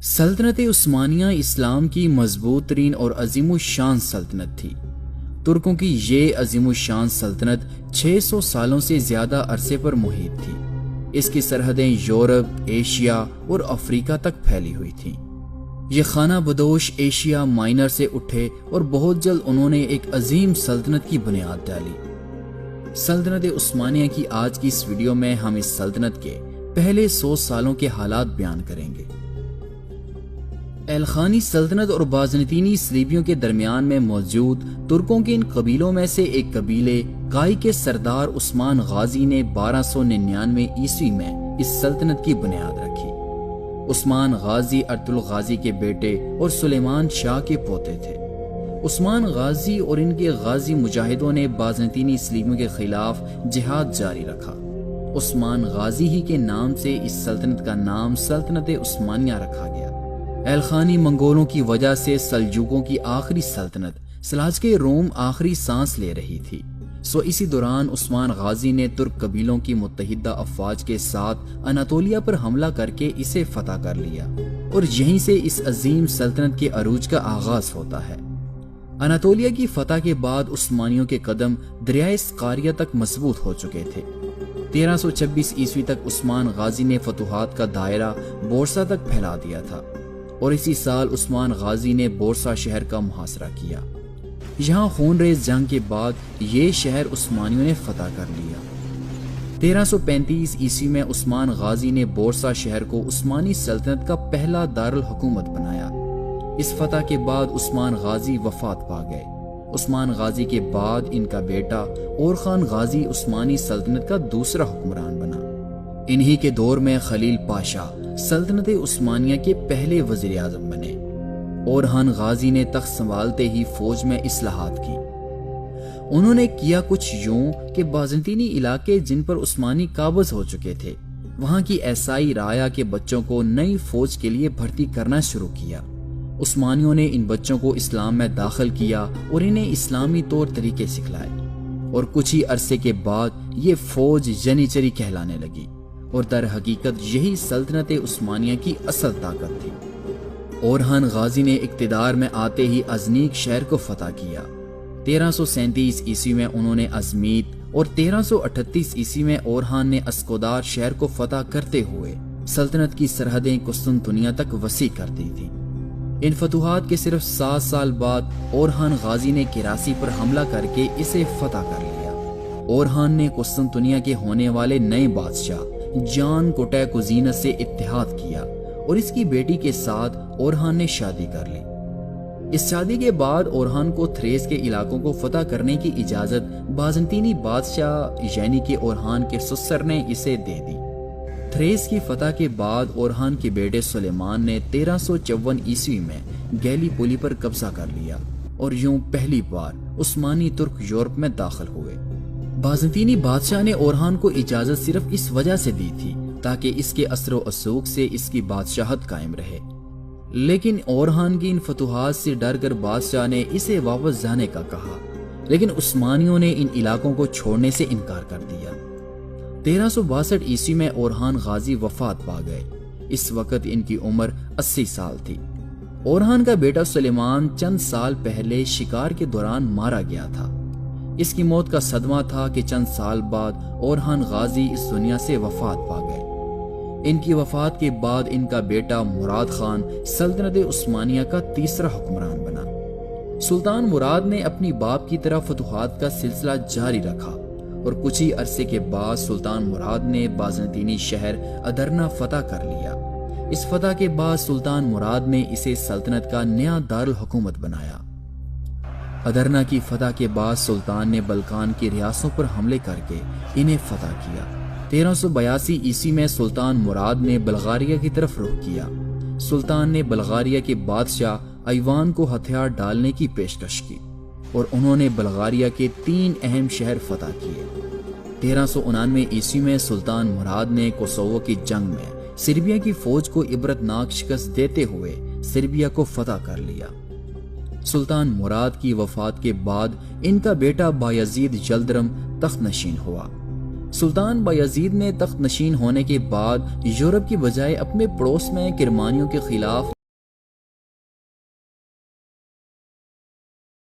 سلطنت عثمانیہ اسلام کی مضبوط ترین اور عظیم الشان سلطنت تھی۔ ترکوں کی یہ عظیم الشان سلطنت 600 سالوں سے زیادہ عرصے پر محیط تھی۔ اس کی سرحدیں یورپ، ایشیا اور افریقہ تک پھیلی ہوئی تھیں۔ یہ خانہ بدوش ایشیا مائنر سے اٹھے اور بہت جلد انہوں نے ایک عظیم سلطنت کی بنیاد ڈالی۔ سلطنت عثمانیہ کی آج کی اس ویڈیو میں ہم اس سلطنت کے پہلے 100 سالوں کے حالات بیان کریں گے۔ ایلخانی سلطنت اور بازنطینی صلیبیوں کے درمیان میں موجود ترکوں کے ان قبیلوں میں سے ایک قبیلے کائی کے سردار عثمان غازی نے 1299 عیسوی میں اس سلطنت کی بنیاد رکھی۔ عثمان غازی ارطغرل غازی کے بیٹے اور سلیمان شاہ کے پوتے تھے۔ عثمان غازی اور ان کے غازی مجاہدوں نے بازنطینی صلیبیوں کے خلاف جہاد جاری رکھا۔ عثمان غازی ہی کے نام سے اس سلطنت کا نام سلطنت عثمانیہ رکھا گیا۔ ایلخانی منگولوں کی وجہ سے سلجوقوں کی آخری سلطنت سلاجقہ روم آخری سانس لے رہی تھی، اسی دوران عثمان غازی نے ترک قبیلوں کی متحدہ افواج کے ساتھ اناطولیہ پر حملہ کر کے اسے فتح کر لیا، اور یہیں سے اس عظیم سلطنت کے عروج کا آغاز ہوتا ہے۔ اناطولیہ کی فتح کے بعد عثمانیوں کے قدم دریائے سقاریہ تک مضبوط ہو چکے تھے۔ 1326 عیسوی تک عثمان غازی نے فتوحات کا دائرہ بورسا تک پھیلا دیا تھا، اور اسی سال عثمان غازی نے بورسا شہر کا محاصرہ کیا۔ یہاں خونریز جنگ کے بعد یہ شہر عثمانیوں نے فتح کر لیا۔ 1335 عیسوی میں عثمان غازی نے بورسا شہر کو عثمانی سلطنت کا پہلا دارالحکومت بنایا۔ اس فتح کے بعد عثمان غازی وفات پا گئے۔ عثمان غازی کے بعد ان کا بیٹا اور خان غازی عثمانی سلطنت کا دوسرا حکمران بنا۔ انہی کے دور میں خلیل پاشا سلطنت عثمانیہ کے پہلے وزیر اعظم بنے۔ اورحان غازی نے تخت سنبھالتے ہی فوج میں اصلاحات کی۔ انہوں نے کیا کچھ یوں کہ بازنطینی علاقے جن پر عثمانی قابض ہو چکے تھے، وہاں کی عیسائی رعایا کے بچوں کو نئی فوج کے لیے بھرتی کرنا شروع کیا۔ عثمانیوں نے ان بچوں کو اسلام میں داخل کیا اور انہیں اسلامی طور طریقے سکھلائے، اور کچھ ہی عرصے کے بعد یہ فوج جنیچری کہلانے لگی، اور در حقیقت یہی سلطنت عثمانیہ کی اصل طاقت تھی۔ اورحان غازی نے اقتدار میں آتے ہی ازنیک شہر کو فتح کیا۔ 1337 عیسوی میں انہوں نے ازمیت، اور 1338 عیسوی میں اورحان نے اسکودار شہر کو فتح کرتے ہوئے سلطنت کی سرحدیں قسطنطنیہ تک وسیع کر دی تھیں۔ ان فتوحات کے صرف 7 سال بعد اورحان غازی نے کراسی پر حملہ کر کے اسے فتح کر لیا۔ اورحان نے قسطنطنیہ کے ہونے والے نئے بادشاہ جان کوٹے کوزینس سے اتحاد کیا، اور اس کی بیٹی کے ساتھ اورحان نے شادی کر لی۔ اس شادی کے بعد اورحان کو تھریس کے علاقوں کو فتح کرنے کی اجازت بازنطینی بادشاہ یعنی کہ اورحان کے سسر نے اسے دے دی۔ تھریس کی فتح کے بعد اورحان کے بیٹے سلیمان نے 1354 عیسوی میں گیلی پولی پر قبضہ کر لیا، اور یوں پہلی بار عثمانی ترک یورپ میں داخل ہوئے۔ بازنطینی بادشاہ نے اورحان کو اجازت صرف اس وجہ سے دی تھی تاکہ اس کے اثر و رسوخ سے اس کی بادشاہت قائم رہے، لیکن اورحان کی ان فتوحات سے ڈر کر بادشاہ نے اسے واپس جانے کا کہا، لیکن عثمانیوں نے ان علاقوں کو چھوڑنے سے انکار کر دیا۔ 1362 عیسوی میں اورحان غازی وفات پا گئے۔ اس وقت ان کی عمر 80 سال تھی۔ اورحان کا بیٹا سلیمان چند سال پہلے شکار کے دوران مارا گیا تھا۔ اس کی موت کا صدمہ تھا کہ چند سال بعد اورحان غازی اس دنیا سے وفات پا گئے۔ ان کی وفات کے بعد ان کا بیٹا مراد خان سلطنت عثمانیہ کا تیسرا حکمران بنا۔ سلطان مراد نے اپنی باپ کی طرح فتوحات کا سلسلہ جاری رکھا، اور کچھ ہی عرصے کے بعد سلطان مراد نے بازنطینی شہر ادرنا فتح کر لیا۔ اس فتح کے بعد سلطان مراد نے اسے سلطنت کا نیا دارالحکومت بنایا۔ ادرنا کی فتح کے بعد سلطان نے بلقان کی ریاستوں پر حملے کر کے انہیں فتح کیا۔ 1382 عیسوی میں سلطان مراد نے بلغاریہ کی طرف رخ کیا۔ سلطان نے بلغاریہ کے بادشاہ ایوان کو ہتھیار ڈالنے کی پیشکش کی، اور انہوں نے بلغاریہ کے 3 اہم شہر فتح کیے۔ 1399 عیسوی میں سلطان مراد نے کوسوو کی جنگ میں سربیا کی فوج کو عبرتناک شکست دیتے ہوئے سربیا کو فتح کر لیا۔ سلطان مراد کی وفات کے بعد ان کا بیٹا بایزید جلدرم تخت نشین ہوا۔ سلطان بایزید نے تخت نشین ہونے کے بعد یورپ کی بجائے اپنے پڑوس میں کرمانیوں کے خلاف